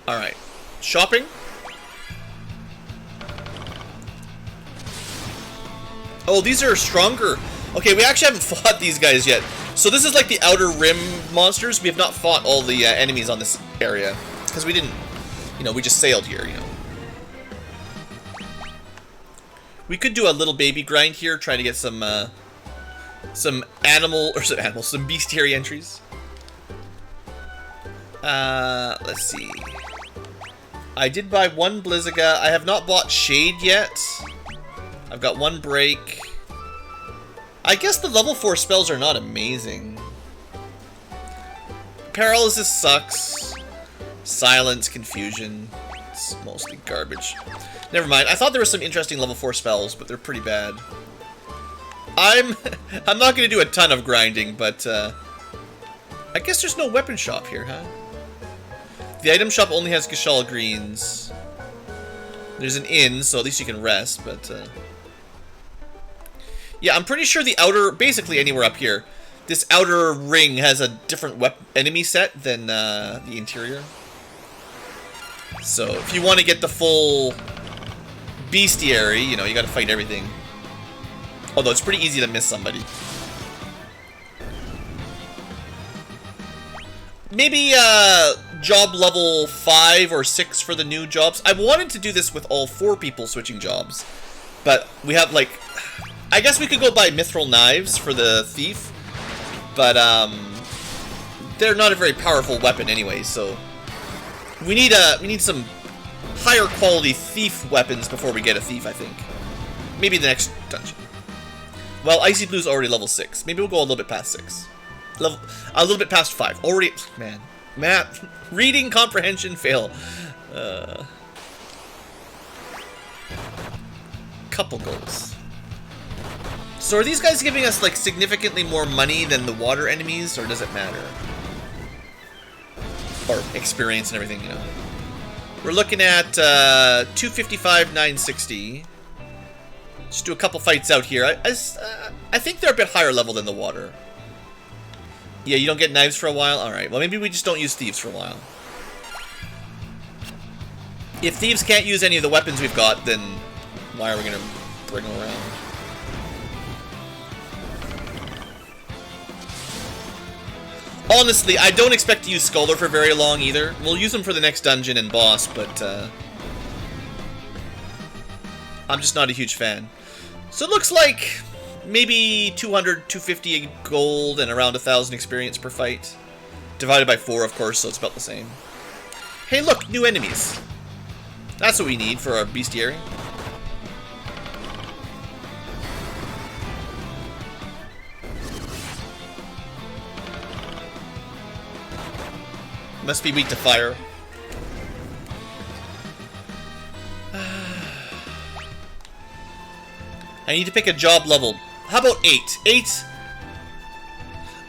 Alright. Shopping. Oh, these are stronger. Okay, we actually haven't fought these guys yet. So this is like the Outer Rim monsters. We have not fought all the enemies on this area. Because we didn't, you know, we just sailed here, you know. We could do a little baby grind here, trying to get some bestiary entries. Let's see. I did buy one Blizzaga. I have not bought Shade yet. I've got one break. I guess the level 4 spells are not amazing. Paralysis sucks. Silence, confusion. It's mostly garbage. Never mind. I thought there were some interesting level 4 spells, but they're pretty bad. I'm not going to do a ton of grinding, but I guess there's no weapon shop here, huh? The item shop only has Gashal greens. There's an inn, so at least you can rest, but yeah, I'm pretty sure the outer, basically anywhere up here, this outer ring has a different enemy set than the interior. So if you want to get the full Bestiary, you know, you got to fight everything. Although it's pretty easy to miss somebody. Maybe job level 5 or 6 for the new jobs. I wanted to do this with all 4 people switching jobs, but we have like, I guess we could go buy mithril knives for the thief, but they're not a very powerful weapon anyway. So we need some higher quality thief weapons before we get a thief. I think maybe the next dungeon. Well, Icy Blue's already level 6. Maybe we'll go a little bit past 6. A little bit past 5. Already, man. Math, reading comprehension fail. Couple goals. So are these guys giving us like significantly more money than the water enemies, or does it matter? Or experience and everything, you know. We're looking at 255, 960. Just do a couple fights out here. I think they're a bit higher level than the water. Yeah, you don't get knives for a while? Alright, well maybe we just don't use thieves for a while. If thieves can't use any of the weapons we've got, then why are we going to bring them around? Honestly, I don't expect to use Goldor for very long either. We'll use them for the next dungeon and boss, but I'm just not a huge fan. So it looks like maybe 200, 250 gold and around 1,000 experience per fight. Divided by 4, of course, so it's about the same. Hey, look, new enemies. That's what we need for our Bestiary. Must be weak to fire. I need to pick a job level. How about 8? 8.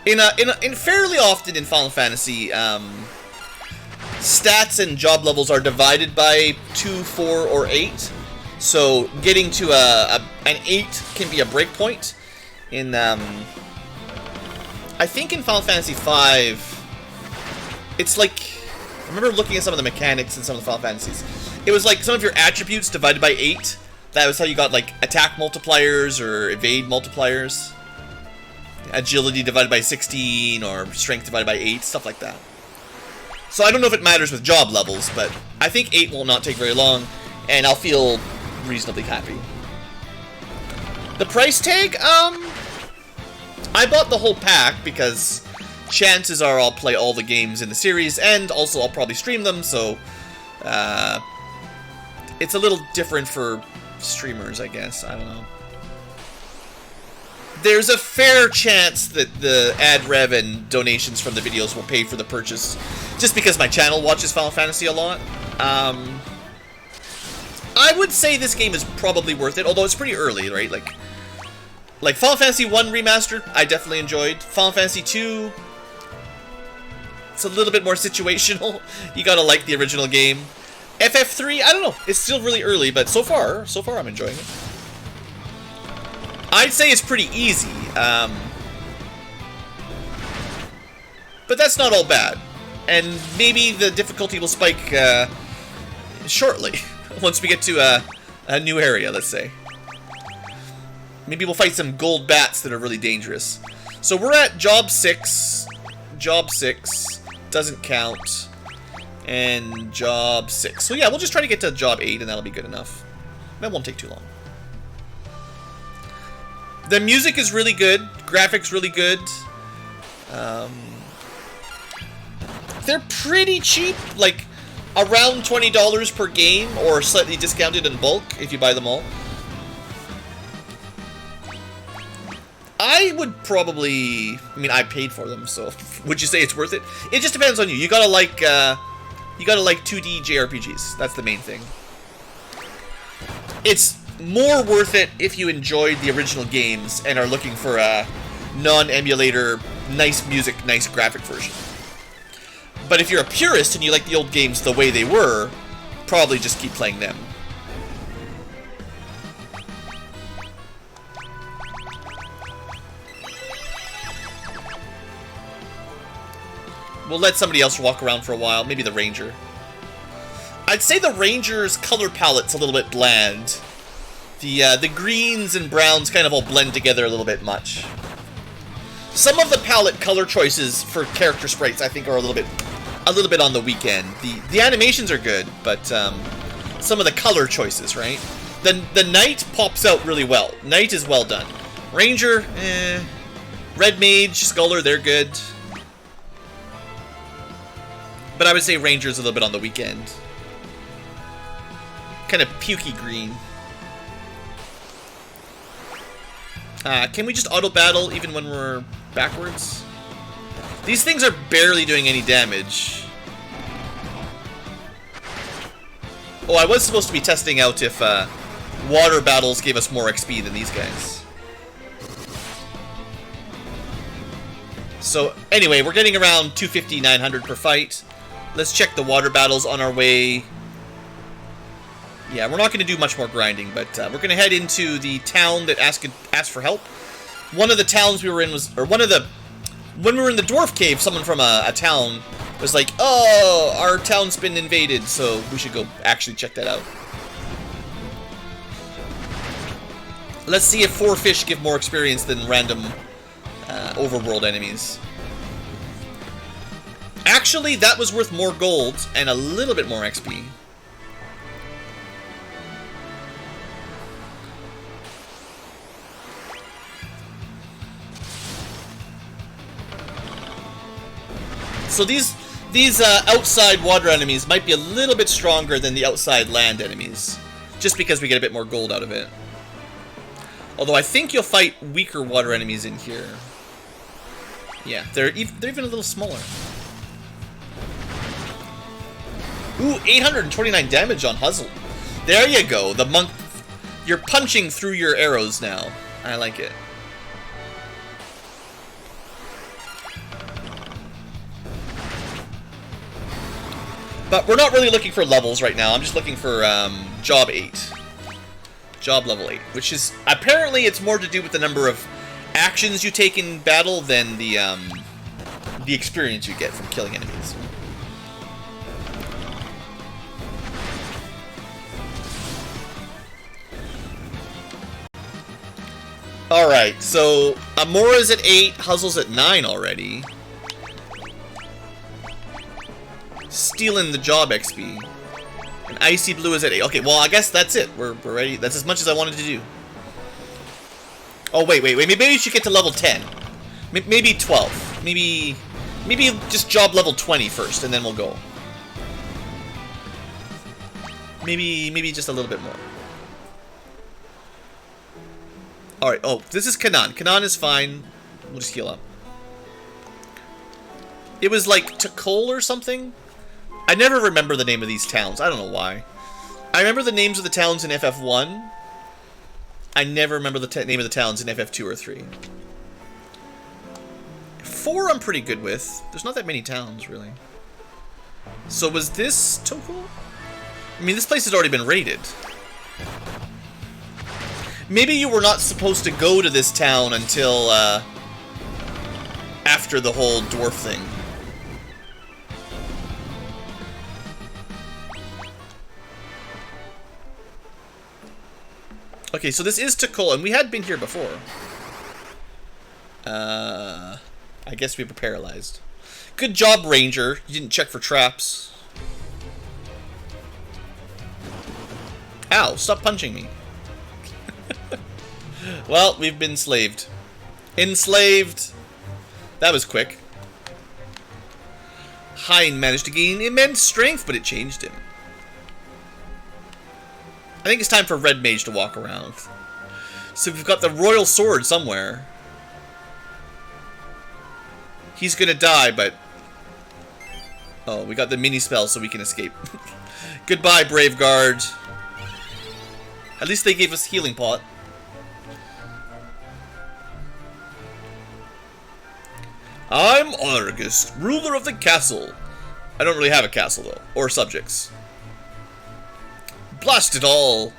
In fairly often in Final Fantasy, stats and job levels are divided by 2, 4, or 8. So getting to an 8 can be a breakpoint. In I think in Final Fantasy V, it's like, I remember looking at some of the mechanics in some of the Final Fantasies. It was like some of your attributes divided by 8. That was how you got like attack multipliers or evade multipliers. Agility divided by 16 or strength divided by 8, stuff like that. So I don't know if it matters with job levels, but I think 8 will not take very long, and I'll feel reasonably happy. The price tag, I bought the whole pack because chances are I'll play all the games in the series, and also I'll probably stream them, so it's a little different for streamers, I guess. I don't know. There's a fair chance that the ad rev and donations from the videos will pay for the purchase, just because my channel watches Final Fantasy a lot. I would say this game is probably worth it, although it's pretty early, right? Like Final Fantasy 1 Remastered, I definitely enjoyed. Final Fantasy 2, it's a little bit more situational. You gotta like the original game. FF3, I don't know. It's still really early, but so far I'm enjoying it. I'd say it's pretty easy, but that's not all bad. And maybe the difficulty will spike shortly, once we get to a new area, let's say. Maybe we'll fight some gold bats that are really dangerous. So we're at job 6. Job 6 doesn't count. And job 6. So yeah, we'll just try to get to job 8 and that'll be good enough. That won't take too long. The music is really good. Graphics really good. They're pretty cheap. Like, around $20 per game or slightly discounted in bulk if you buy them all. I would probably... I mean, I paid for them, so would you say it's worth it? It just depends on you. You gotta like 2D JRPGs. That's the main thing. It's more worth it if you enjoyed the original games and are looking for a non-emulator, nice music, nice graphic version. But if you're a purist and you like the old games the way they were, probably just keep playing them. We'll let somebody else walk around for a while, maybe the Ranger. I'd say the Ranger's color palette's a little bit bland. The greens and browns kind of all blend together a little bit much. Some of the palette color choices for character sprites I think are a little bit on the weak end. The animations are good, but some of the color choices, right? The Knight pops out really well. Knight is well done. Ranger, Red Mage, Scholar, they're good. But I would say Ranger's a little bit on the weak end. Kind of pukey green. Can we just auto-battle even when we're backwards? These things are barely doing any damage. Oh, I was supposed to be testing out if water battles gave us more XP than these guys. So, anyway, we're getting around 250, 900 per fight. Let's check the water battles on our way. Yeah, we're not going to do much more grinding, but we're going to head into the town that asked for help. One of the towns we were in was... Or when we were in the Dwarf Cave, someone from a town was like, oh, our town's been invaded, so we should go actually check that out. Let's see if 4 fish give more experience than random overworld enemies. Actually, that was worth more gold and a little bit more XP. So these outside water enemies might be a little bit stronger than the outside land enemies, just because we get a bit more gold out of it. Although I think you'll fight weaker water enemies in here. Yeah, they're even a little smaller. Ooh, 829 damage on Huzzle. There you go. The monk... You're punching through your arrows now. I like it. But we're not really looking for levels right now. I'm just looking for job 8. Job level 8. Which is... Apparently it's more to do with the number of actions you take in battle than the experience you get from killing enemies. Alright, so Amora's at 8, Huzzle's at 9 already. Stealing the job XP. And Icy Blue is at 8. Okay, well, I guess that's it. We're ready. That's as much as I wanted to do. Oh, wait. Maybe we should get to level 10. Maybe 12. Maybe just job level 20 first, and then we'll go. Maybe just a little bit more. Alright, oh, this is Kanan. Kanan is fine. We'll just heal up. It was like Takol or something? I never remember the name of these towns. I don't know why. I remember the names of the towns in FF1. I never remember the name of the towns in FF2 or 3. 4 I'm pretty good with. There's not that many towns, really. So was this Takol? I mean, this place has already been raided. Maybe you were not supposed to go to this town until, after the whole dwarf thing. Okay, so this is Tukul, and we had been here before. I guess we were paralyzed. Good job, Ranger. You didn't check for traps. Ow, stop punching me. Well, we've been enslaved. Enslaved. That was quick. Hein managed to gain immense strength, but it changed him. I think it's time for Red Mage to walk around. So we've got the Royal Sword somewhere. He's gonna die, but... Oh, we got the mini spell so we can escape. Goodbye, Brave Guard. At least they gave us healing pot. I'm Argus, ruler of the castle. I don't really have a castle, though. Or subjects. Blast it all.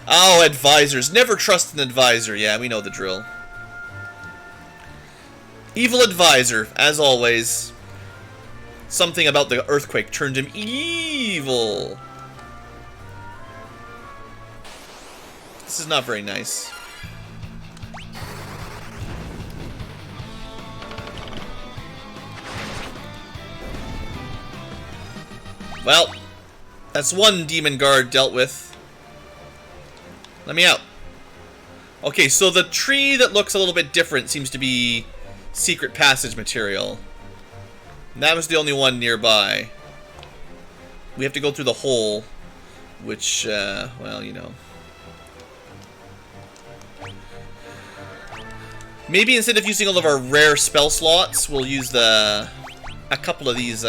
Oh, advisors. Never trust an advisor. Yeah, we know the drill. Evil advisor, as always. Something about the earthquake turned him evil. This is not very nice. Well, that's one demon guard dealt with. Let me out. Okay, so the tree that looks a little bit different seems to be secret passage material. And that was the only one nearby. We have to go through the hole, which, well, you know. Maybe instead of using all of our rare spell slots, we'll use a couple of these,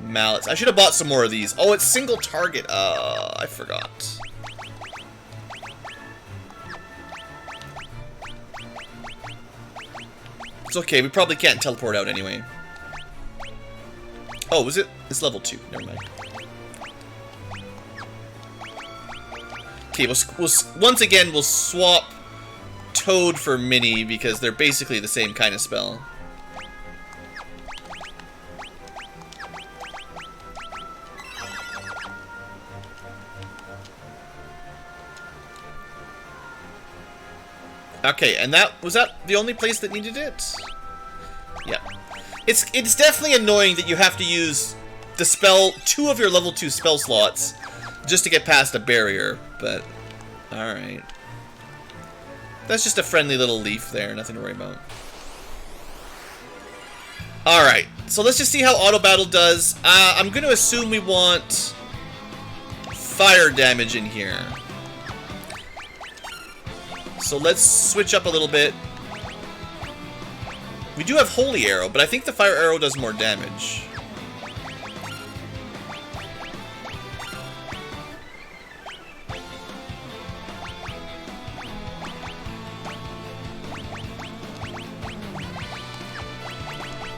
mallets. I should have bought some more of these. Oh, it's single target. I forgot. It's okay. We probably can't teleport out anyway. Oh, was it? It's level 2. Never mind. Okay, once again, we'll swap Toad for Mini because they're basically the same kind of spell. Okay, and was that the only place that needed it? Yeah. It's definitely annoying that you have to use the spell, 2 of your level 2 spell slots, just to get past a barrier, but alright. That's just a friendly little leaf there, nothing to worry about. Alright, so let's just see how auto battle does. I'm gonna assume we want fire damage in here. So let's switch up a little bit. We do have Holy Arrow, but I think the Fire Arrow does more damage.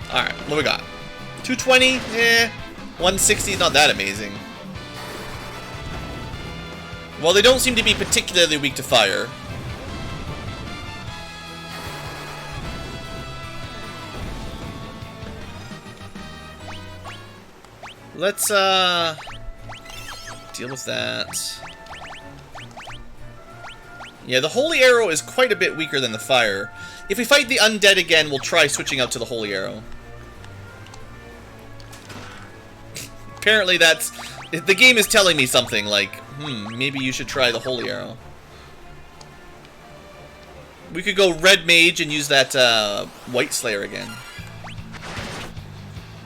Alright, what do we got? 220? Eh. 160, not that amazing. Well, they don't seem to be particularly weak to fire. Let's, deal with that. Yeah, the Holy Arrow is quite a bit weaker than the Fire. If we fight the Undead again, we'll try switching out to the Holy Arrow. Apparently that's... The game is telling me something like, maybe you should try the Holy Arrow. We could go Red Mage and use that, White Slayer again.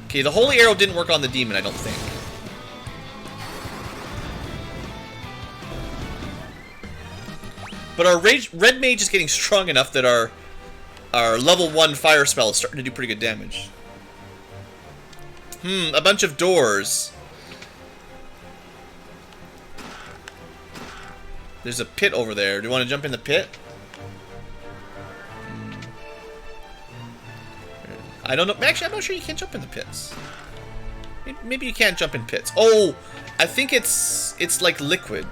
Okay, the Holy Arrow didn't work on the demon, I don't think. But our Red Mage is getting strong enough that our level 1 fire spell is starting to do pretty good damage. A bunch of doors. There's a pit over there. Do you want to jump in the pit? I don't know. Actually, I'm not sure you can jump in the pits. Maybe you can't jump in pits. Oh, I think it's like liquid.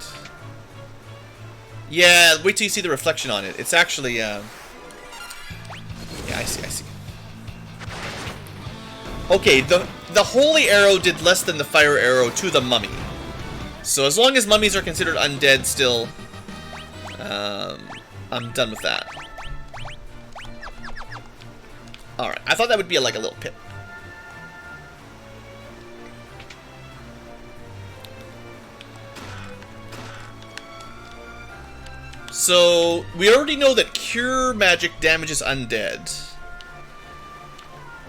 Yeah, wait till you see the reflection on it. It's actually, yeah, I see. Okay, the Holy Arrow did less than the Fire Arrow to the mummy. So as long as mummies are considered undead still, I'm done with that. Alright, I thought that would be like a little pit. So, we already know that Cure Magic damages undead.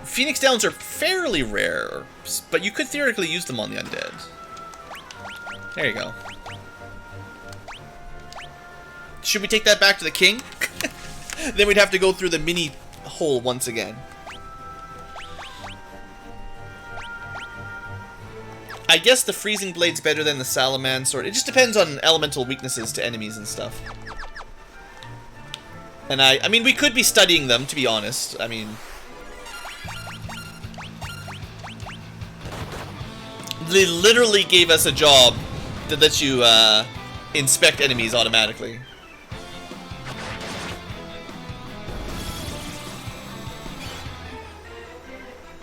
Phoenix Downs are fairly rare, but you could theoretically use them on the undead. There you go. Should we take that back to the king? Then we'd have to go through the mini hole once again. I guess the Freezing Blade's better than the Salaman Sword. It just depends on elemental weaknesses to enemies and stuff. And I mean, we could be studying them, to be honest. I mean... They literally gave us a job that lets you, inspect enemies automatically.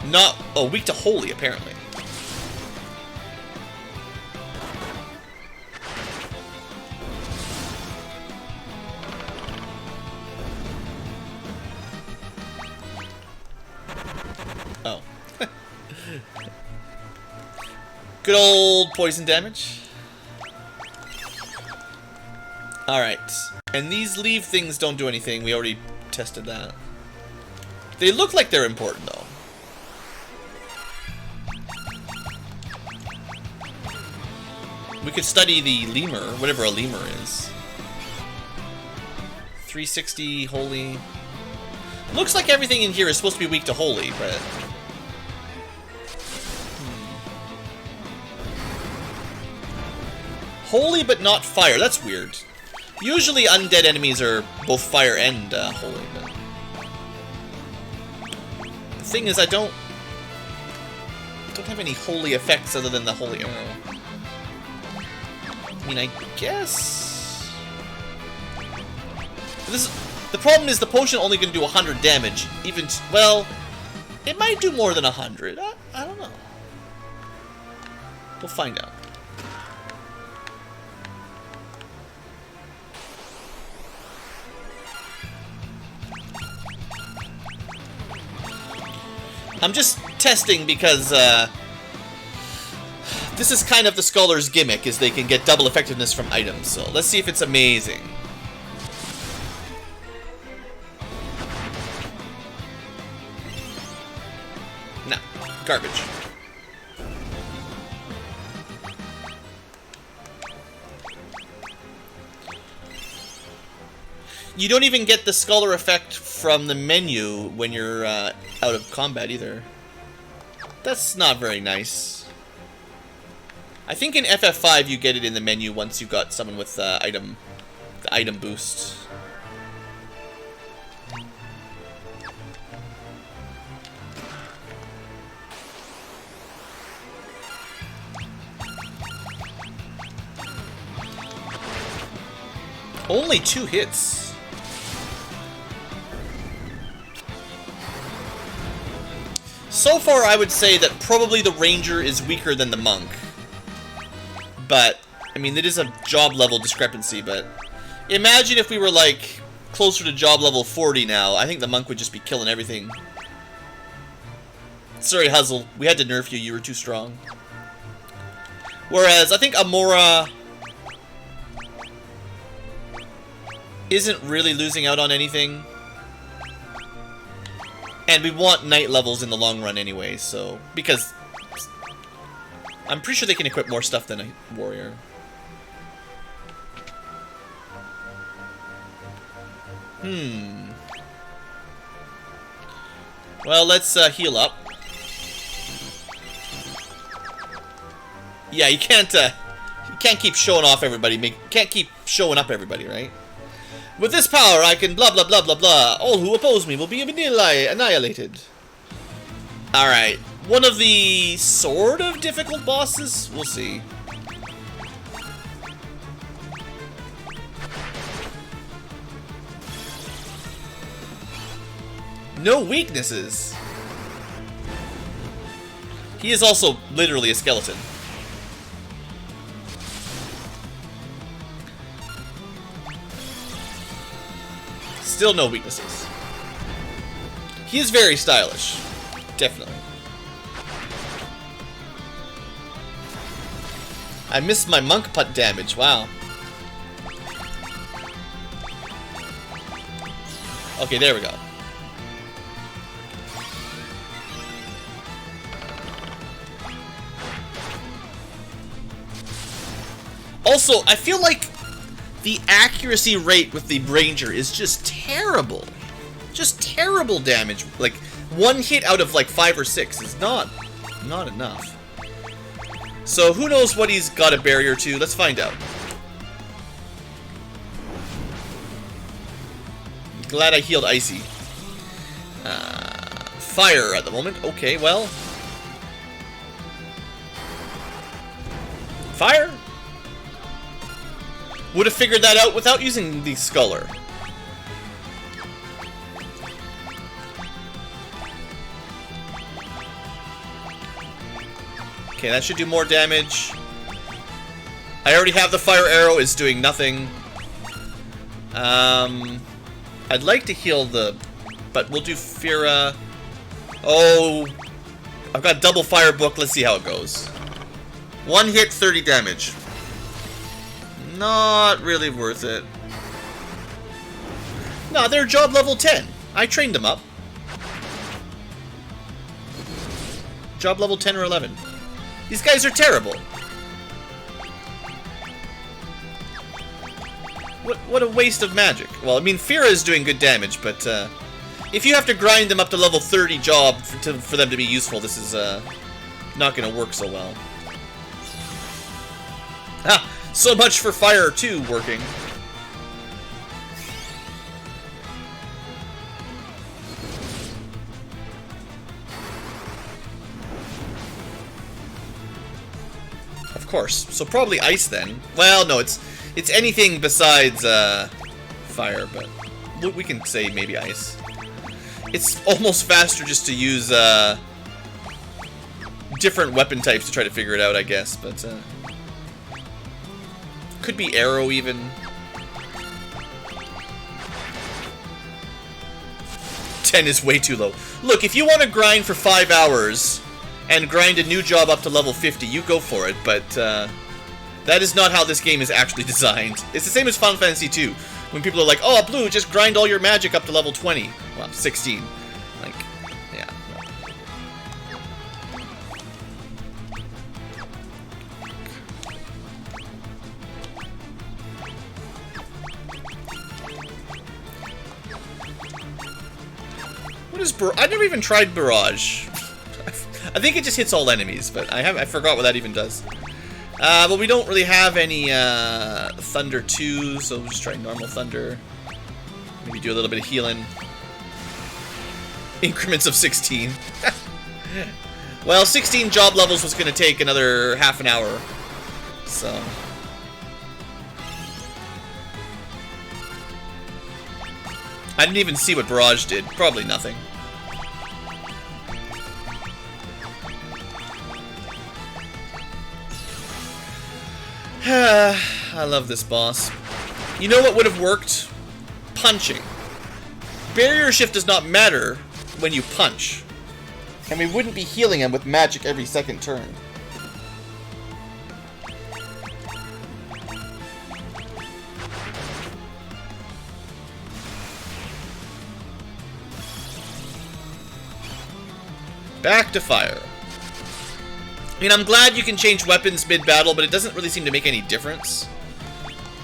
Not... Oh, weak to Holy, apparently. Oh. Good old poison damage. Alright. And these leave things don't do anything. We already tested that. They look like they're important, though. We could study the lemur, whatever a lemur is. 360, holy. Looks like everything in here is supposed to be weak to holy, but... Holy but not fire, that's weird. Usually undead enemies are both fire and holy, but... The thing is, I don't have any holy effects other than the holy arrow. I mean, I guess... The problem is the potion only can do 100 damage. Even... Well, it might do more than 100. I don't know. We'll find out. I'm just testing because, this is kind of the Scholar's gimmick, is they can get double effectiveness from items, so let's see if it's amazing. No, garbage. You don't even get the Scholar effect from the menu when you're out of combat either. That's not very nice. I think in FF5 you get it in the menu once you've got someone with the item boost. Only 2 hits. So far, I would say that probably the Ranger is weaker than the Monk. But, I mean, it is a job level discrepancy, but... Imagine if we were, like, closer to job level 40 now. I think the Monk would just be killing everything. Sorry, Huzzle. We had to nerf you. You were too strong. Whereas, I think Amora... isn't really losing out on anything. And we want knight levels in the long run anyway, so... Because... I'm pretty sure they can equip more stuff than a warrior. Well, let's heal up. Yeah, you can't keep showing off everybody. Can't keep showing up everybody, right? With this power, I can blah blah blah blah blah. All who oppose me will be annihilated. Alright. One of the sort of difficult bosses? We'll see. No weaknesses. He is also literally a skeleton. Still no weaknesses. He is very stylish. Definitely. I missed my monk putt damage. Wow. Okay, there we go. Also, I feel like the accuracy rate with the Ranger is just terrible. Just terrible damage. Like, one hit out of like 5 or 6 is not enough. So, who knows what he's got a barrier to? Let's find out. Glad I healed Icy. Fire at the moment. Okay, well. Fire? Would have figured that out without using the Sculler. Okay, that should do more damage. I already have the fire arrow, it's doing nothing. I'd like to heal the... But we'll do Fira. Oh, I've got double fire book, let's see how it goes. 1 hit, 30 damage. Not really worth it. No, they're job level 10. I trained them up. Job level 10 or 11. These guys are terrible. What a waste of magic. Well, I mean, Fira is doing good damage, but if you have to grind them up to level 30 job for them to be useful, this is not going to work so well. Ah, so much for Fire 2 working. Of course. So probably Ice then. Well, no, it's anything besides Fire, but we can say maybe Ice. It's almost faster just to use different weapon types to try to figure it out, I guess, but could be Arrow even. 10 is way too low. Look, if you want to grind for 5 hours and grind a new job up to level 50, you go for it, but that is not how this game is actually designed. It's the same as Final Fantasy 2, when people are like, oh, Blue, just grind all your magic up to level 20. Well, 16. Like, yeah. No. What is I've never even tried Barrage. I think it just hits all enemies, but I forgot what that even does. But we don't really have any Thunder 2, so we'll just try normal Thunder. Maybe do a little bit of healing. Increments of 16. Well, 16 job levels was going to take another half an hour, so... I didn't even see what Barrage did. Probably nothing. I love this boss. You know what would have worked? Punching. Barrier shift does not matter when you punch. And we wouldn't be healing him with magic every second turn. Back to fire. I mean, I'm glad you can change weapons mid-battle, but it doesn't really seem to make any difference.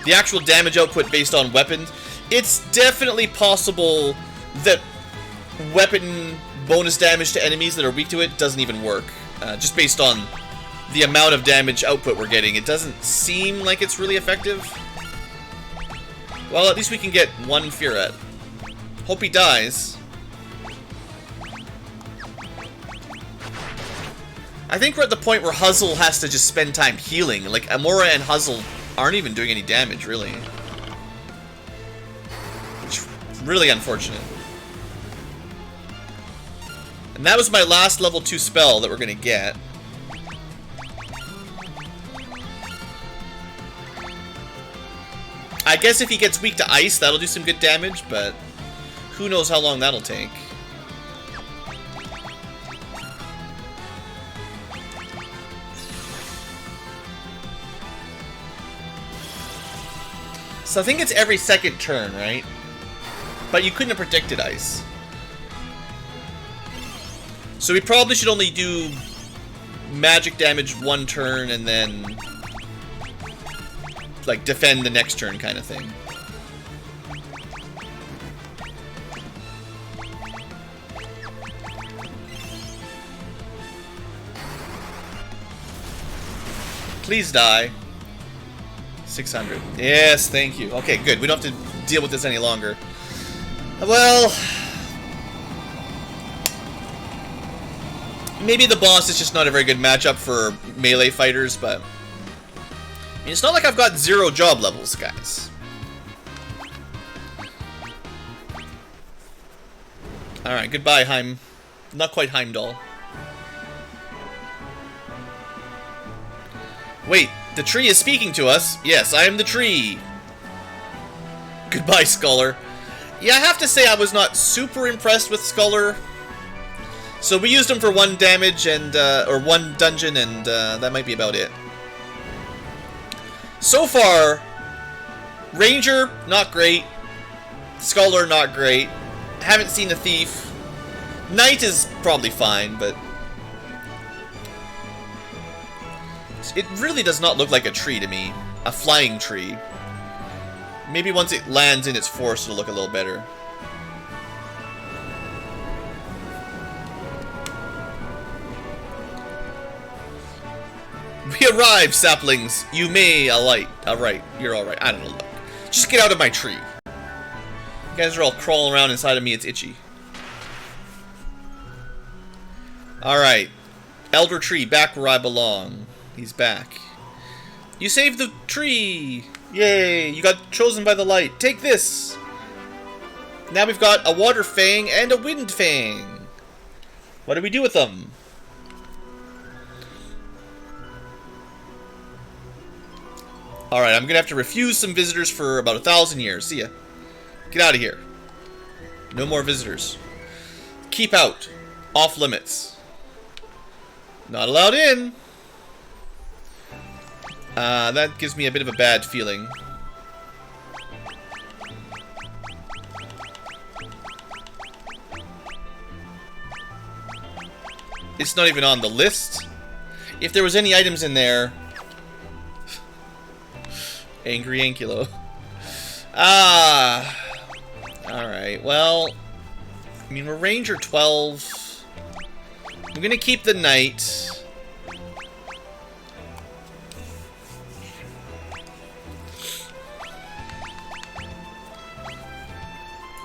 The actual damage output based on weapons, it's definitely possible that weapon bonus damage to enemies that are weak to it doesn't even work. Just based on the amount of damage output we're getting, it doesn't seem like it's really effective. Well, at least we can get one Fearet. Hope he dies. I think we're at the point where Huzzle has to just spend time healing. Like, Amora and Huzzle aren't even doing any damage, really. Which is really unfortunate. And that was my last level 2 spell that we're going to get. I guess if he gets weak to ice, that'll do some good damage, but Who knows how long that'll take. So I think it's every second turn, right? But you couldn't have predicted ice. So we probably should only do magic damage one turn and then like defend the next turn kind of thing. Please die. 600. Yes, thank you. Okay, good. We don't have to deal with this any longer. Well, maybe the boss is just not a very good matchup for melee fighters, but I mean, it's not like I've got 0 job levels, guys. Alright, goodbye, Hein. Not quite Heimdall. Wait, the tree is speaking to us. Yes, I am the tree. Goodbye, Scholar. Yeah, I have to say I was not super impressed with Scholar. So we used him for 1 damage and, or 1 dungeon, and that might be about it. So far, Ranger, not great. Scholar, not great. Haven't seen a Thief. Knight is probably fine, but it really does not look like a tree to me. A flying tree. Maybe once it lands in its force, it'll look a little better. We arrived, saplings. You may alight. Alright, you're alright. I don't know. Look. Just get out of my tree. You guys are all crawling around inside of me. It's itchy. Alright. Elder Tree, back where I belong. He's back. You saved the tree! Yay! You got chosen by the light. Take this! Now we've got a water fang and a wind fang. What do we do with them? Alright, I'm gonna have to refuse some visitors for about 1,000 years. See ya. Get out of here. No more visitors. Keep out. Off limits. Not allowed in. That gives me a bit of a bad feeling. It's not even on the list. If there was any items in there... Angry Ankylo. Alright, well... I mean, we're Ranger 12. I'm gonna keep the Knight.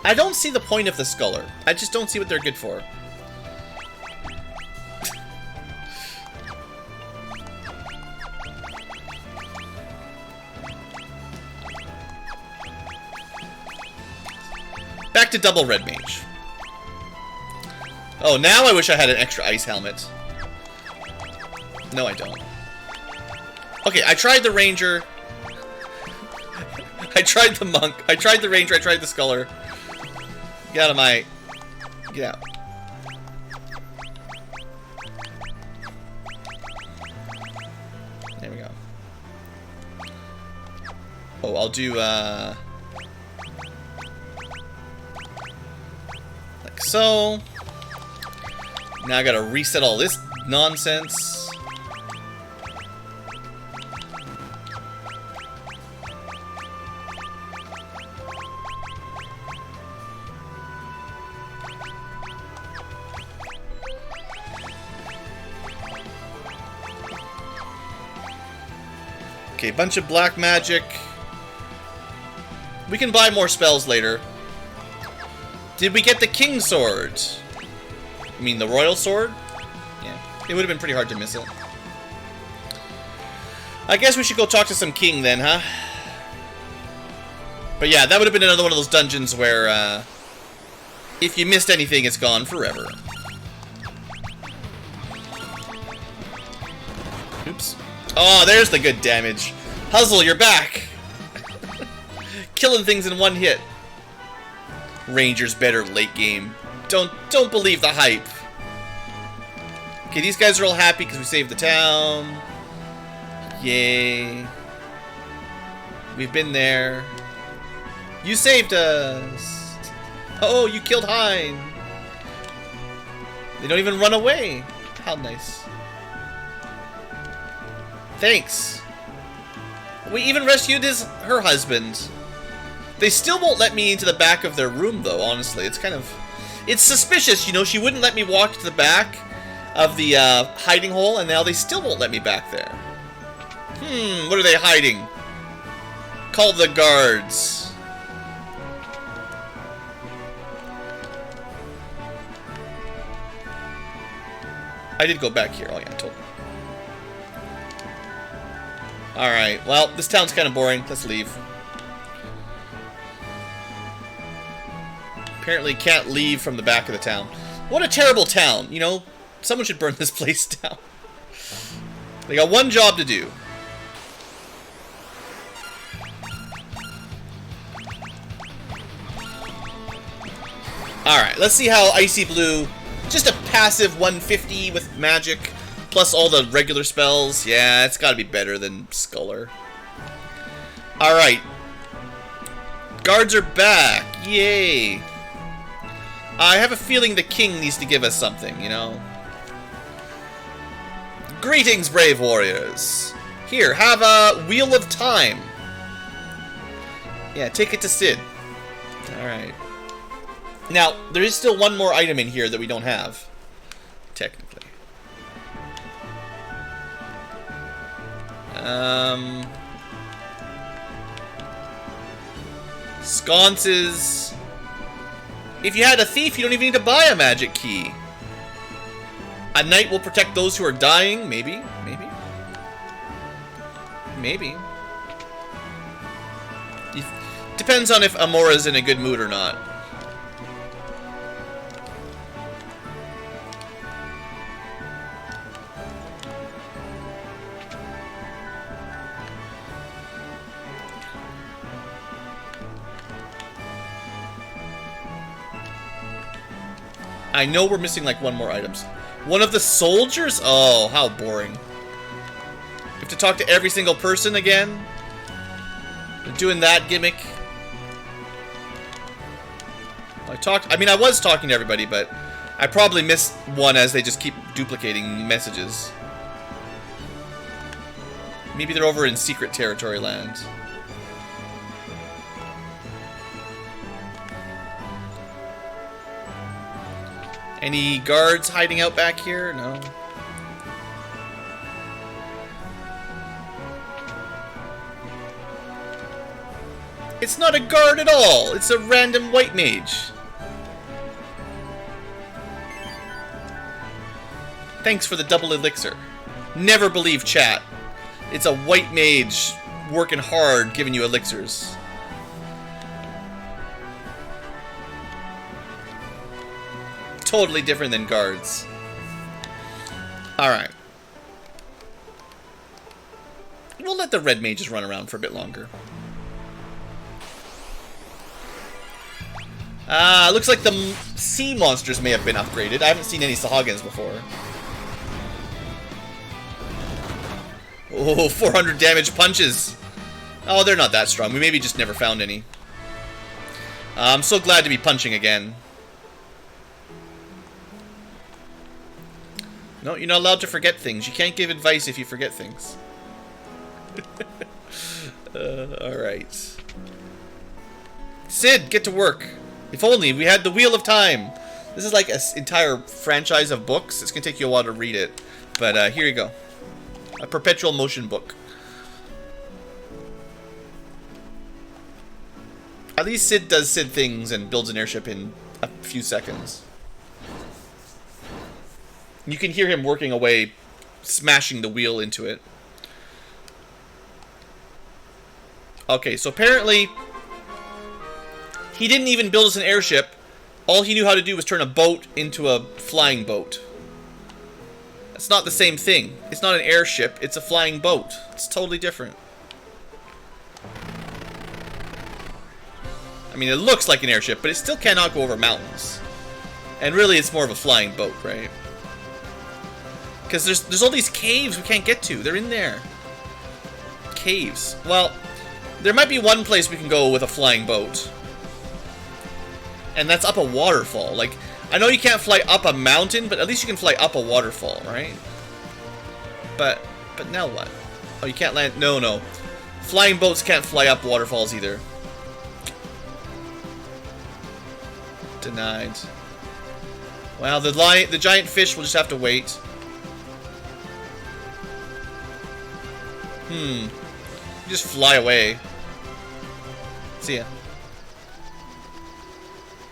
I don't see the point of the Scholar. I just don't see what they're good for. Back to double red mage. Oh, now I wish I had an extra ice helmet. No, I don't. Okay, I tried the ranger. I tried the monk. I tried the ranger. I tried the scholar. Get out of my... Get out. There we go. Oh, I'll do, like so. Now I gotta reset all this nonsense. Okay, bunch of black magic. We can buy more spells later. Did we get the King Sword? I mean, the Royal Sword? Yeah, it would have been pretty hard to miss it. I guess we should go talk to some king then, huh? But yeah, that would have been another one of those dungeons where, if you missed anything, it's gone forever. Oops. Oh, there's the good damage. Huzzle, you're back! Killing things in one hit. Ranger's better late game. Don't believe the hype. Okay, these guys are all happy because we saved the town. Yay. We've been there. You saved us. Oh, you killed Hein. They don't even run away. How nice. Thanks. We even rescued her husband. They still won't let me into the back of their room, though, honestly. It's suspicious, you know. She wouldn't let me walk to the back of the hiding hole, and now they still won't let me back there. What are they hiding? Call the guards. I did go back here. Oh, yeah, totally. Alright, well, this town's kind of boring. Let's leave. Apparently can't leave from the back of the town. What a terrible town. You know, someone should burn this place down. They got one job to do. Alright, let's see how Icy Blue, just a passive 150 with magic, plus all the regular spells. Yeah, it's gotta be better than Sculler. Alright. Guards are back. Yay. I have a feeling the king needs to give us something, you know. Greetings, brave warriors. Here, have a Wheel of Time. Yeah, take it to Sid. Alright. Now, there is still one more item in here that we don't have. Technically. Sconces. If you had a thief, you don't even need to buy a magic key. A knight will protect those who are dying. Maybe. Maybe. Maybe. Depends on if Amora's in a good mood or not. I know we're missing like one more item. One of the soldiers? Oh, how boring. You have to talk to every single person again? They're doing that gimmick. I mean, I was talking to everybody, but I probably missed one as they just keep duplicating messages. Maybe they're over in Secret Territory land. Any guards hiding out back here? No. It's not a guard at all. It's a random white mage. Thanks for the double elixir. Never believe chat. It's a white mage working hard giving you elixirs. Totally different than guards. Alright. We'll let the red mages run around for a bit longer. Looks like the sea monsters may have been upgraded. I haven't seen any Sahagins before. Oh, 400 damage punches. Oh, they're not that strong. We maybe just never found any. I'm so glad to be punching again. No, you're not allowed to forget things. You can't give advice if you forget things. Alright. Sid, get to work. If only we had the Wheel of Time. This is like an entire franchise of books. It's going to take you a while to read it. But here you go. A perpetual motion book. At least Sid does Sid things and builds an airship in a few seconds. You can hear him working away, smashing the wheel into it. Okay, so apparently he didn't even build us an airship. All he knew how to do was turn a boat into a flying boat. It's not the same thing. It's not an airship, it's a flying boat. It's totally different. mean, it looks like an airship, but it still cannot go over mountains. And really, it's more of a flying boat, right? Because there's all these caves we can't get to. They're in there. Caves. Well, there might be one place we can go with a flying boat. And that's up a waterfall. Like, I know you can't fly up a mountain, but at least you can fly up a waterfall, right? But now what? Oh, you can't land... No. Flying boats can't fly up waterfalls either. Denied. Well, the giant fish will just have to wait. You just fly away. See ya.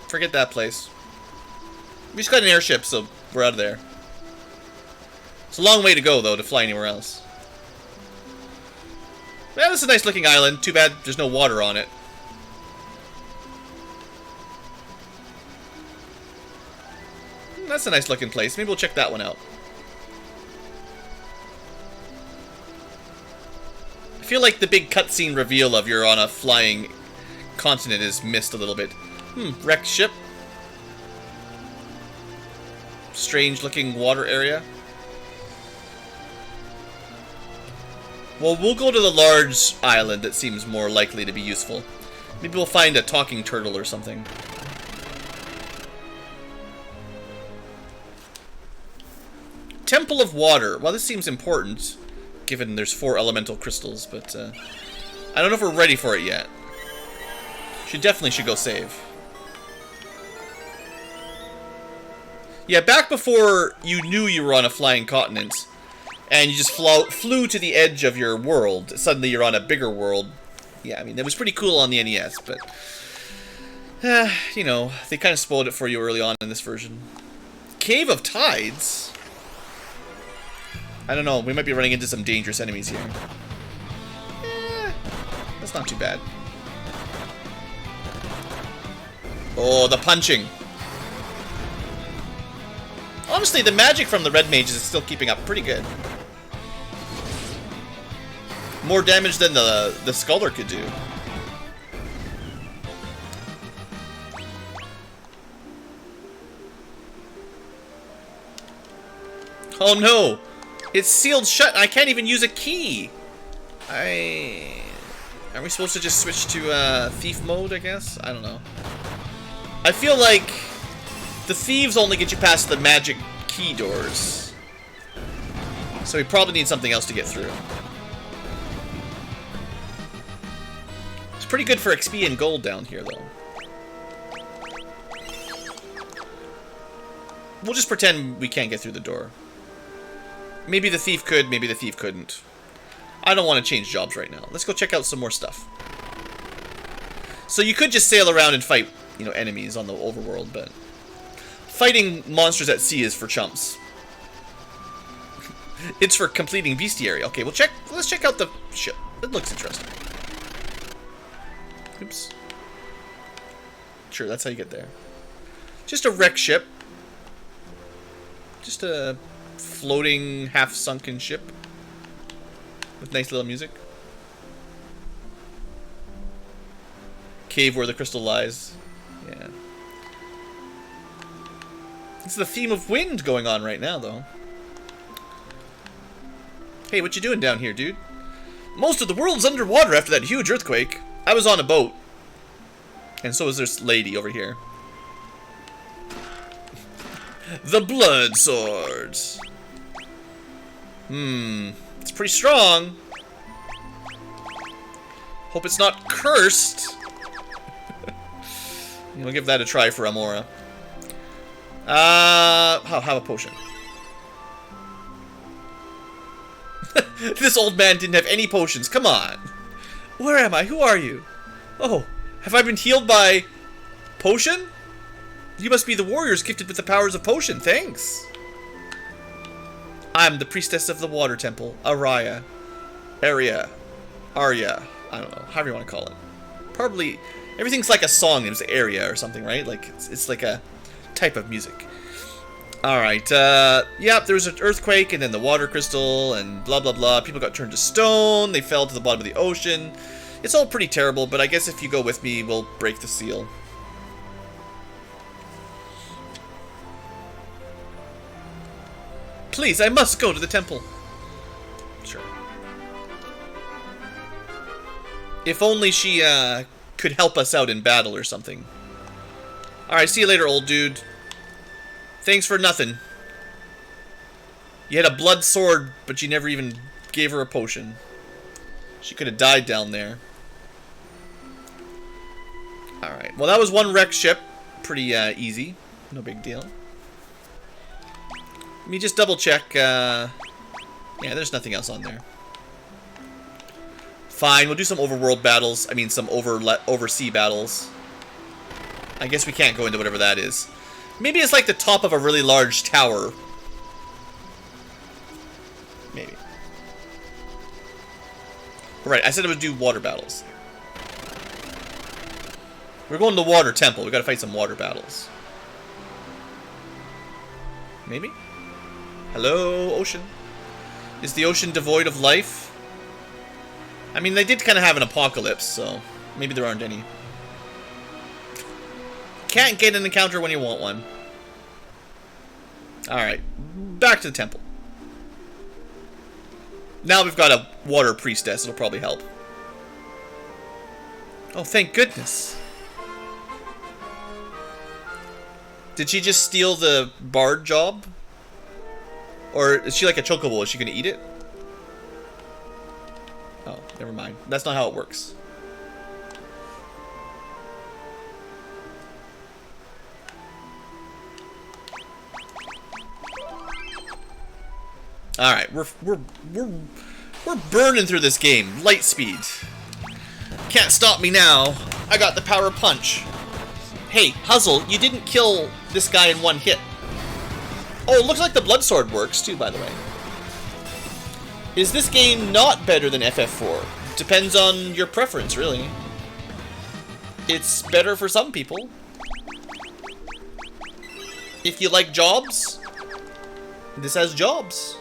Forget that place. We just got an airship, so we're out of there. It's a long way to go, though, to fly anywhere else. Well, this is a nice looking island. Too bad there's no water on it. That's a nice looking place. Maybe we'll check that one out. I feel like the big cutscene reveal of you're on a flying continent is missed a little bit. Wrecked ship. Strange looking water area. Well, we'll go to the large island that seems more likely to be useful. Maybe we'll find a talking turtle or something. Temple of Water. Well, this seems important, given there's 4 elemental crystals, but I don't know if we're ready for it yet. Definitely should go save. Yeah, back before you knew you were on a flying continent, and you just flew to the edge of your world, suddenly you're on a bigger world. Yeah, I mean, that was pretty cool on the NES, but... you know, they kind of spoiled it for you early on in this version. Cave of Tides? I don't know, we might be running into some dangerous enemies here. That's not too bad. Oh, the punching. Honestly, the magic from the red mages is still keeping up pretty good. More damage than the Scholar could do. Oh no! It's sealed shut. I can't even use a key. Are we supposed to just switch to thief mode, I guess? I don't know. I feel like the thieves only get you past the magic key doors. So we probably need something else to get through. It's pretty good for XP and gold down here, though. We'll just pretend we can't get through the door. Maybe the thief could, maybe the thief couldn't. I don't want to change jobs right now. Let's go check out some more stuff. So you could just sail around and fight, you know, enemies on the overworld, but fighting monsters at sea is for chumps. It's for completing Bestiary. Okay, let's check out the ship. It looks interesting. Oops. Sure, that's how you get there. Just a wrecked ship. Just a floating, half-sunken ship with nice little music. Cave where the crystal lies. Yeah. It's the theme of wind going on right now, though. Hey, what you doing down here, dude? Most of the world's underwater after that huge earthquake. I was on a boat. And so is this lady over here. The blood swords. It's pretty strong. Hope it's not cursed. We'll give that a try for Amora. Have a potion. This old man didn't have any potions. Come on. Where am I? Who are you? Oh, have I been healed by potion? You must be the warriors gifted with the powers of potion. Thanks. I'm the priestess of the water temple, Aria. Aria. Aria. I don't know. However you want to call it. Probably, everything's like a song. It's Aria or something, right? Like, it's like a type of music. Alright, yep, there was an earthquake and then the water crystal and blah blah blah. People got turned to stone. They fell to the bottom of the ocean. It's all pretty terrible, but I guess if you go with me, we'll break the seal. Please, I must go to the temple. Sure. If only she could help us out in battle or something. Alright, see you later, old dude. Thanks for nothing. You had a blood sword, but you never even gave her a potion. She could have died down there. Alright, well that was one wrecked ship. Pretty easy. No big deal. Let me just double check. Yeah, there's nothing else on there. Fine, we'll do some overworld battles. I mean, some oversea battles. I guess we can't go into whatever that is. Maybe it's like the top of a really large tower. Maybe. Right, I said I would do water battles. We're going to the water temple. We gotta fight some water battles. Maybe? Hello, ocean. Is the ocean devoid of life? I mean, they did kind of have an apocalypse, so maybe there aren't any. Can't get an encounter when you want one. Alright, back to the temple. Now we've got a water priestess, it'll probably help. Oh, thank goodness. Did she just steal the bard job? Or is she like a chocobo? Is she gonna eat it? Oh, never mind. That's not how it works. Alright, we're burning through this game. Light speed. Can't stop me now. I got the power punch. Hey, Huzzle, you didn't kill this guy in one hit. Oh, it looks like the blood sword works too, by the way. Is this game not better than FF4? Depends on your preference, really. It's better for some people. If you like jobs, this has jobs.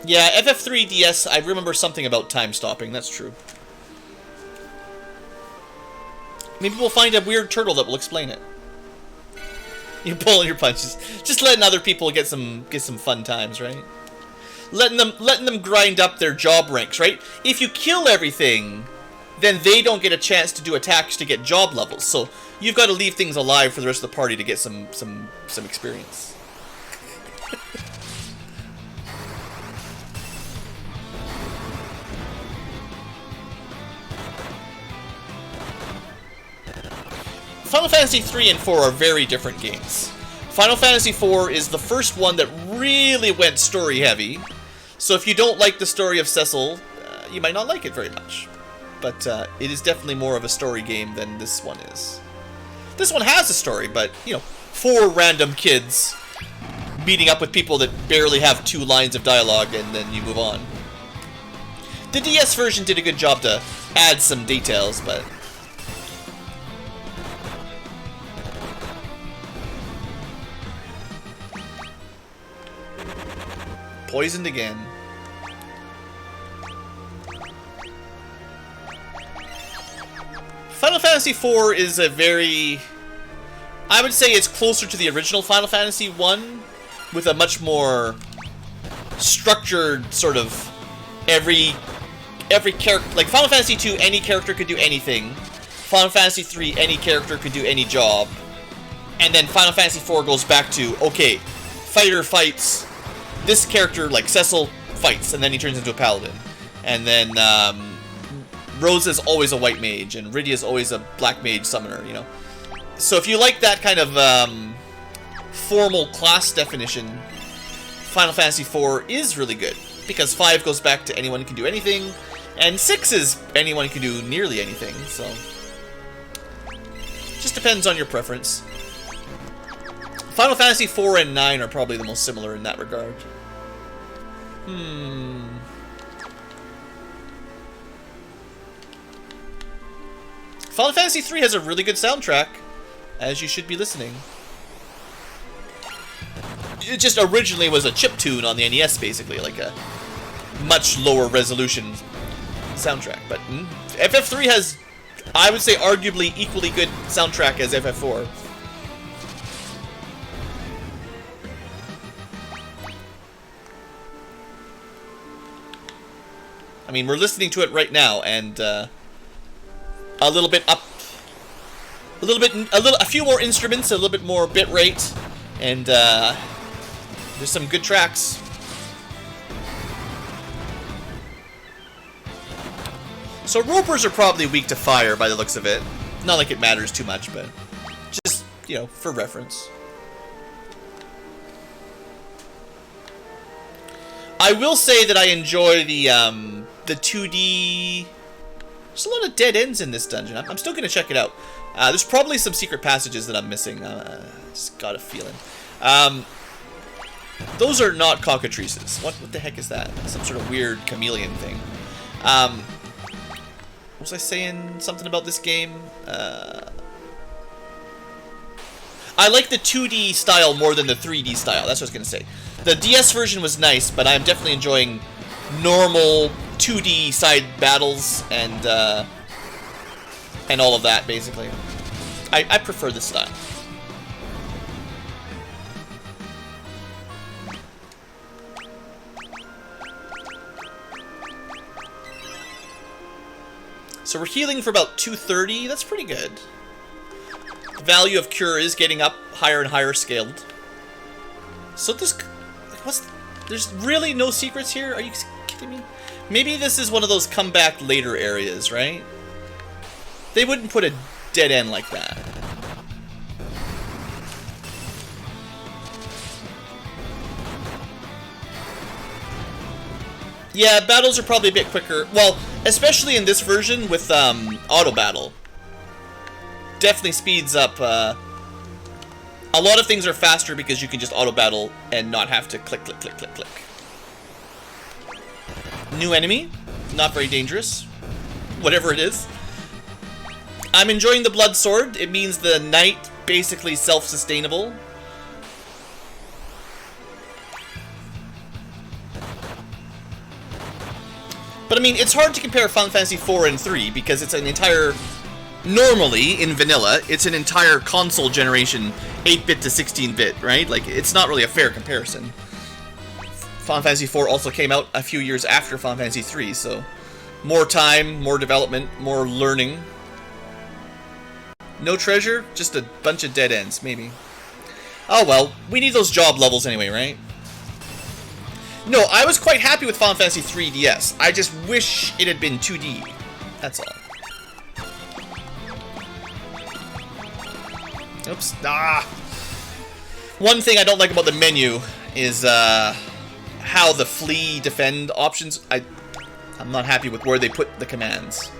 Yeah, FF3 DS, I remember something about time stopping, that's true. Maybe we'll find a weird turtle that will explain it. You're pulling your punches. Just letting other people get some fun times, right? Letting them grind up their job ranks, right? If you kill everything, then they don't get a chance to do attacks to get job levels. So you've got to leave things alive for the rest of the party to get some experience. Final Fantasy 3 and 4 are very different games. Final Fantasy 4 is the first one that really went story heavy. So if you don't like the story of Cecil, you might not like it very much. But it is definitely more of a story game than this one is. This one has a story, but, you know, 4 random kids meeting up with people that barely have 2 lines of dialogue, and then you move on. The DS version did a good job to add some details, but... Poisoned again. Final Fantasy IV is a very... I would say it's closer to the original Final Fantasy 1, with a much more structured sort of every character. Like Final Fantasy 2, any character could do anything. Final Fantasy 3, any character could do any job. And then Final Fantasy 4 goes back to, okay, fighter fights. This character, like Cecil, fights, and then he turns into a paladin. And then Rosa's always a white mage, and Rydia's always a black mage summoner, you know. So if you like that kind of formal class definition, Final Fantasy IV is really good. Because 5 goes back to anyone can do anything, and 6 is anyone can do nearly anything, so... Just depends on your preference. Final Fantasy 4 and 9 are probably the most similar in that regard. Final Fantasy 3 has a really good soundtrack, as you should be listening. It just originally was a chiptune on the NES, basically, like a much lower resolution soundtrack. But FF3 has, I would say, arguably equally good soundtrack as FF4. I mean, we're listening to it right now, and a little bit up, a few more instruments, a little bit more bit rate, and there's some good tracks. So ropers are probably weak to fire by the looks of it. Not like it matters too much, but just, you know, for reference. I will say that I enjoy the 2D... There's a lot of dead ends in this dungeon. I'm still going to check it out. There's probably some secret passages that I'm missing. Just got a feeling. Those are not cockatrices. What the heck is that? Some sort of weird chameleon thing. Was I saying something about this game? I like the 2D style more than the 3D style. That's what I was going to say. The DS version was nice, but I'm definitely enjoying normal 2D side battles and all of that, basically. I prefer this style. So we're healing for about 230. That's pretty good. The value of cure is getting up higher and higher scaled. So there's really no secrets here? Are you kidding me? Maybe this is one of those come back later areas, right? They wouldn't put a dead end like that. Yeah, battles are probably a bit quicker. Well, especially in this version with auto battle. Definitely speeds up. A lot of things are faster because you can just auto battle and not have to click, click, click, click, click. New enemy. Not very dangerous. Whatever it is. I'm enjoying the blood sword. It means the knight basically self-sustainable. But I mean, it's hard to compare Final Fantasy 4 and 3 because it's an entire... Normally, in vanilla, it's an entire console generation, 8-bit to 16-bit, right? Like, it's not really a fair comparison. Final Fantasy 4 also came out a few years after Final Fantasy 3, so... More time, more development, more learning. No treasure? Just a bunch of dead ends, maybe. Oh well, we need those job levels anyway, right? No, I was quite happy with Final Fantasy 3 DS. I just wish it had been 2D. That's all. Oops. Ah! One thing I don't like about the menu is how the flee defend options... I'm not happy with where they put the commands.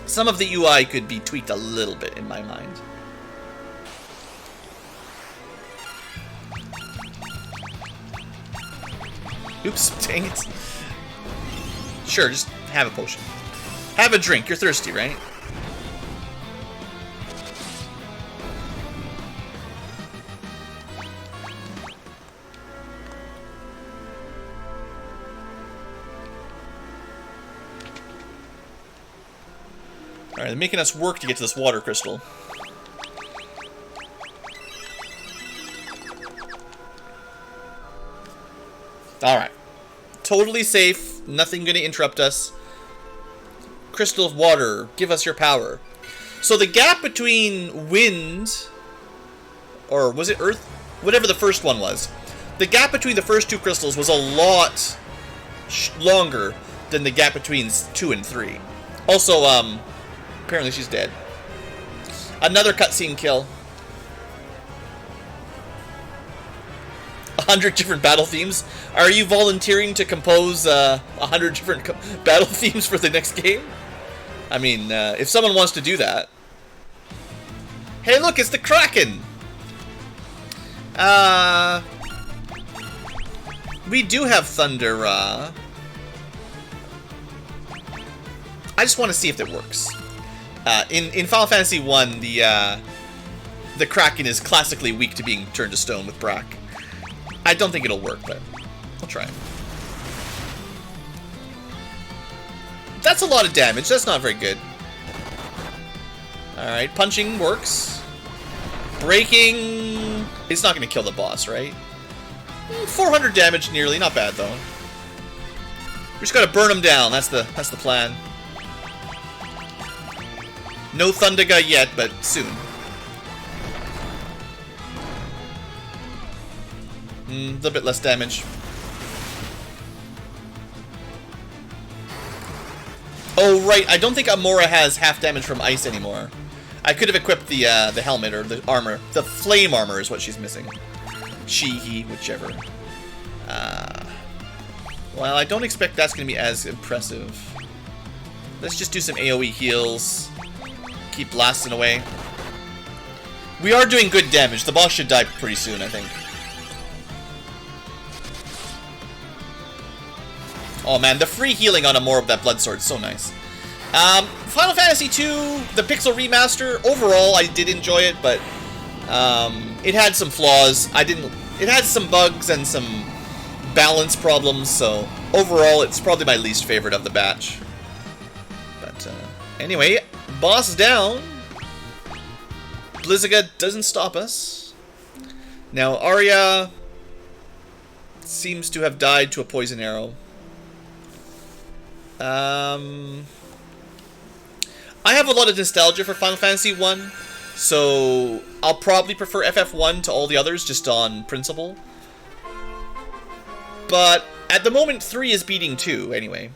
Some of the UI could be tweaked a little bit in my mind. Oops, dang it. Sure, just have a potion. Have a drink, you're thirsty, right? Alright, they're making us work to get to this water crystal. Alright. Totally safe. Nothing gonna interrupt us. Crystal of water. Give us your power. So the gap between wind... Or was it earth? Whatever the first one was. The gap between the first two crystals was a lot longer than the gap between 2 and 3. Also, apparently she's dead. Another cutscene kill. 100 different battle themes. Are you volunteering to compose 100 different battle themes for the next game? I mean, if someone wants to do that. Hey, look, it's the Kraken! We do have Thunder, I just want to see if it works. In Final Fantasy 1, the the Kraken is classically weak to being turned to stone with Brack. I don't think it'll work, but I'll try. That's a lot of damage. That's not very good. Alright, punching works. Breaking... It's not going to kill the boss, right? 400 damage nearly. Not bad, though. We just got to burn him down. That's the plan. No Thundaga yet, but soon. A little bit less damage. Oh, right. I don't think Amora has half damage from ice anymore. I could have equipped the helmet or the armor. The flame armor is what she's missing. He, whichever. Well, I don't expect that's going to be as impressive. Let's just do some AoE heals. Keep blasting away. We are doing good damage. The boss should die pretty soon, I think. Oh man, the free healing on Amora of that blood sword is so nice. Final Fantasy II, the Pixel Remaster, overall I did enjoy it, but it had some flaws. It had some bugs and some balance problems, so overall it's probably my least favorite of the batch. But anyway, boss down. Blizzaga doesn't stop us. Now Aria seems to have died to a poison arrow. I have a lot of nostalgia for Final Fantasy 1, so I'll probably prefer FF1 to all the others just on principle. But at the moment, 3 is beating 2 anyway.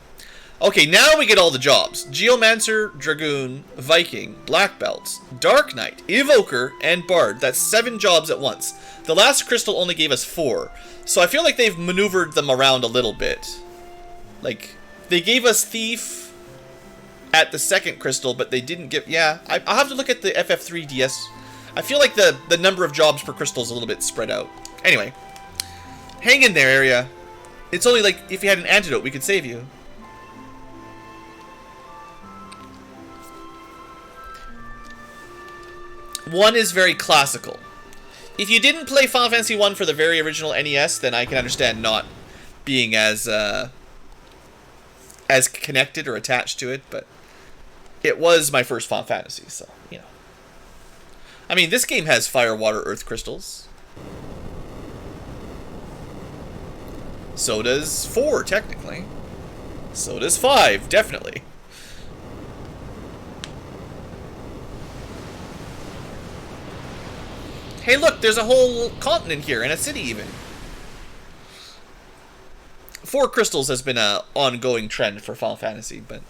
Okay, now we get all the jobs. Geomancer, Dragoon, Viking, Black Belt, Dark Knight, Evoker, and Bard. That's 7 jobs at once. The last crystal only gave us 4, so I feel like they've maneuvered them around a little bit. Like... They gave us Thief at the second crystal, but they didn't give... Yeah, I'll have to look at the FF3 DS. I feel like the number of jobs per crystal is a little bit spread out. Anyway. Hang in there, Aria. It's only like if you had an antidote, we could save you. One is very classical. If you didn't play Final Fantasy 1 for the very original NES, then I can understand not being as connected or attached to it, but it was my first Final Fantasy, so, you know. I mean, this game has fire, water, earth crystals. So does 4, technically. So does 5, definitely. Hey, look, there's a whole continent here, and a city even. 4 crystals has been an ongoing trend for Final Fantasy, but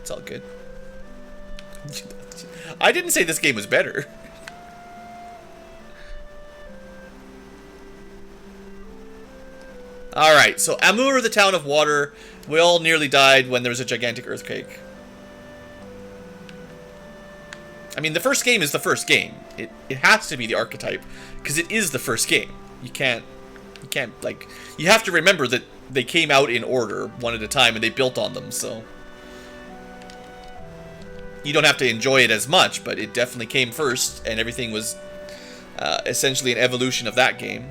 it's all good. I didn't say this game was better. Alright, so Amur, the town of water, we all nearly died when there was a gigantic earthquake. I mean, the first game is the first game. It has to be the archetype, because it is the first game. You can't, like... You have to remember that they came out in order, one at a time, and they built on them, so... You don't have to enjoy it as much, but it definitely came first, and everything was essentially an evolution of that game.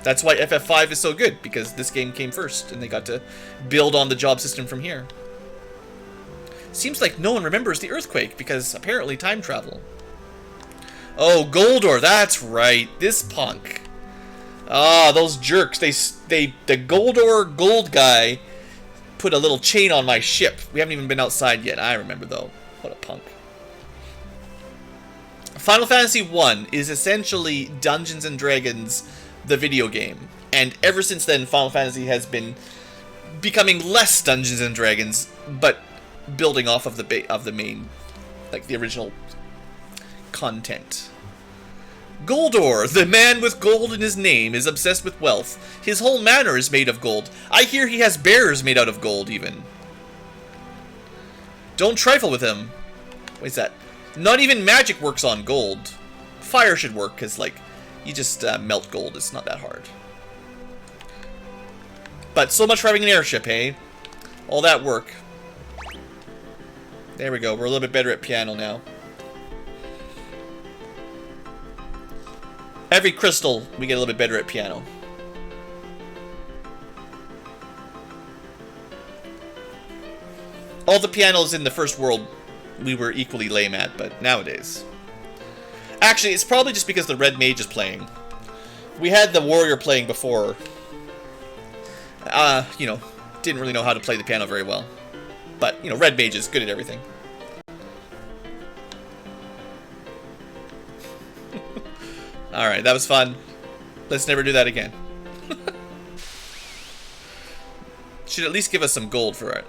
That's why FF5 is so good, because this game came first, and they got to build on the job system from here. Seems like no one remembers the earthquake, because apparently time travel. Oh, Goldor, that's right, this punk. Ah, those jerks. The Goldor gold guy put a little chain on my ship. We haven't even been outside yet. I remember, though. What a punk. Final Fantasy 1 is essentially Dungeons & Dragons, the video game. And ever since then, Final Fantasy has been becoming less Dungeons & Dragons, but building off of the main, like, the original content. Goldor, the man with gold in his name, is obsessed with wealth. His whole manor is made of gold. I hear he has bears made out of gold, even. Don't trifle with him. What is that? Not even magic works on gold. Fire should work, because, like, you just melt gold. It's not that hard. But so much for having an airship, hey? All that work. There we go. We're a little bit better at piano now. Every crystal, we get a little bit better at piano. All the pianos in the first world, we were equally lame at, but nowadays... Actually, it's probably just because the red mage is playing. We had the warrior playing before. You know, didn't really know how to play the piano very well. But, you know, red mage is good at everything. Alright, that was fun. Let's never do that again. Should at least give us some gold for it.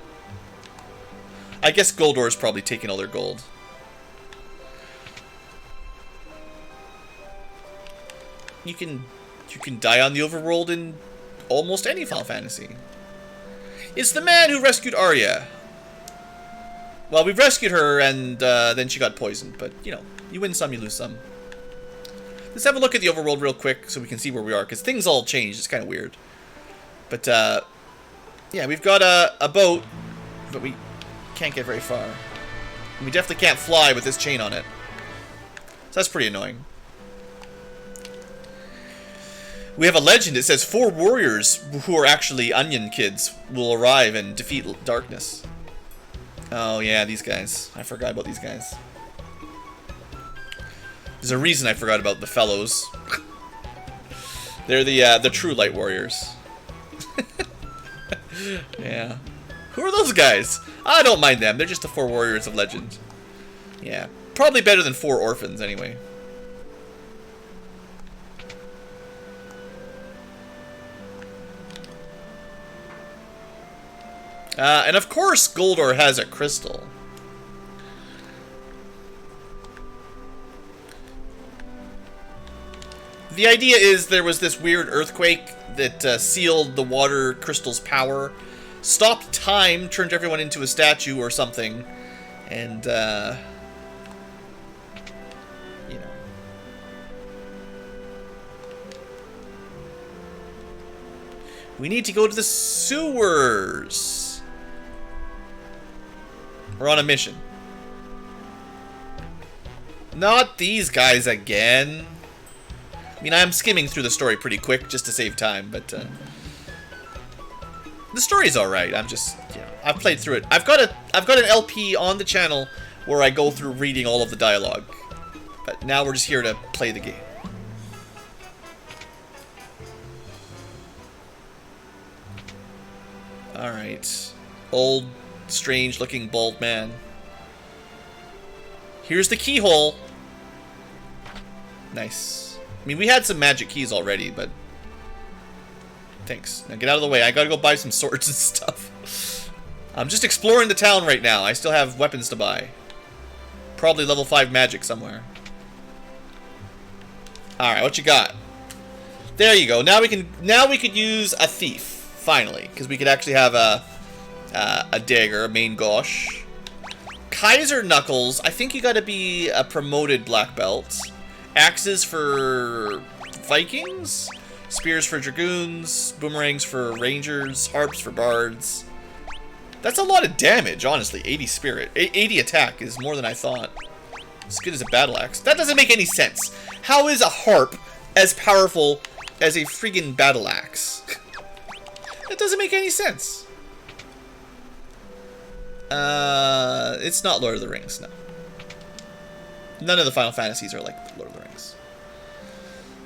I guess Goldor is probably taking all their gold. You can die on the overworld in almost any Final Fantasy. It's the man who rescued Aria. Well, we rescued her and then she got poisoned, but you know, you win some, you lose some. Let's have a look at the overworld real quick so we can see where we are, because things all changed. It's kind of weird. But yeah, we've got a boat, but we can't get very far. And we definitely can't fly with this chain on it. So that's pretty annoying. We have a legend. It says 4 warriors who are actually onion kids will arrive and defeat darkness. Oh yeah, these guys. I forgot about these guys. There's a reason I forgot about the fellows. They're the true light warriors. Yeah. Who are those guys? I don't mind them. They're just the 4 warriors of legend. Yeah. Probably better than 4 orphans anyway. And of course Goldor has a crystal. The idea is there was this weird earthquake that sealed the water crystal's power, stopped time, turned everyone into a statue or something, and, you know. We need to go to the sewers. We're on a mission. Not these guys again. I mean, I'm skimming through the story pretty quick just to save time, but the story's all right. I'm just, you know, I've played through it. I've got an LP on the channel where I go through reading all of the dialogue, but now we're just here to play the game. All right, old, strange-looking bald man. Here's the keyhole. Nice. I mean, we had some magic keys already, but... Thanks. Now get out of the way. I gotta go buy some swords and stuff. I'm just exploring the town right now. I still have weapons to buy. Probably level 5 magic somewhere. Alright, what you got? There you go. Now we could use a thief, finally. Because we could actually have a dagger, a main gauche. Kaiser Knuckles. I think you gotta be a promoted black belt. Axes for Vikings, spears for dragoons, boomerangs for rangers, harps for bards. That's a lot of damage, honestly. 80 spirit, 80 attack is more than I thought. As good as a battle axe. That doesn't make any sense. How is a harp as powerful as a friggin' battle axe? That doesn't make any sense. It's not Lord of the Rings, no. None of the Final Fantasies are like Lord of the Rings.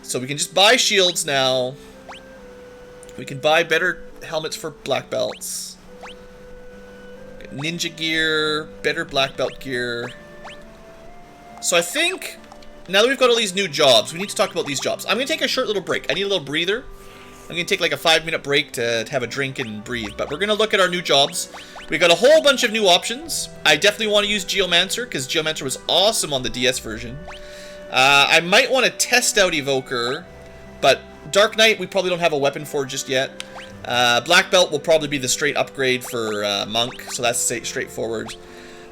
So we can just buy shields now. We can buy better helmets for black belts. Ninja gear, better black belt gear. So I think, now that we've got all these new jobs, we need to talk about these jobs. I'm going to take a short little break. I need a little breather. I'm going to take like a 5-minute break to have a drink and breathe. But we're going to look at our new jobs. We got a whole bunch of new options. I definitely want to use Geomancer, because Geomancer was awesome on the DS version. I might want to test out Evoker, but Dark Knight we probably don't have a weapon for just yet. Black Belt will probably be the straight upgrade for Monk, so that's straightforward.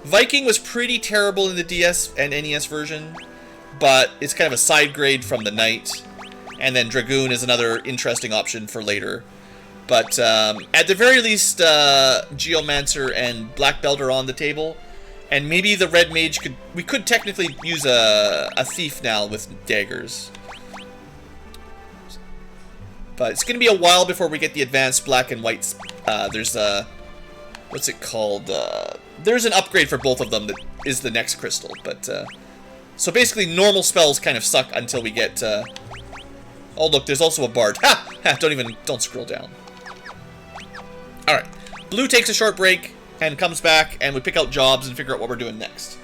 Viking was pretty terrible in the DS and NES version, but it's kind of a side grade from the Knight. And then Dragoon is another interesting option for later. But at the very least, Geomancer and Black Belt are on the table. And maybe the Red Mage we could technically use a thief now with daggers. But it's going to be a while before we get the advanced black and whites. There's a... What's it called? There's an upgrade for both of them that is the next crystal. But, so basically, normal spells kind of suck until we get... Oh, look, there's also a bard. Ha! Ha! Don't scroll down. Alright. Blue takes a short break and comes back, and we pick out jobs and figure out what we're doing next.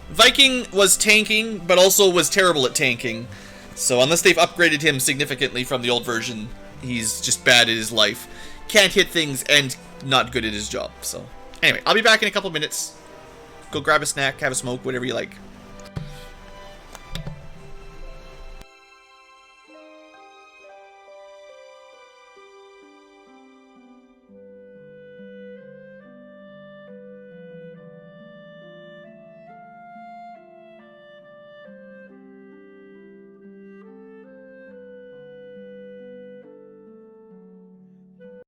Viking was tanking, but also was terrible at tanking. So unless they've upgraded him significantly from the old version, he's just bad at his life. Can't hit things and not good at his job. So anyway, I'll be back in a couple minutes. Go grab a snack, have a smoke, whatever you like.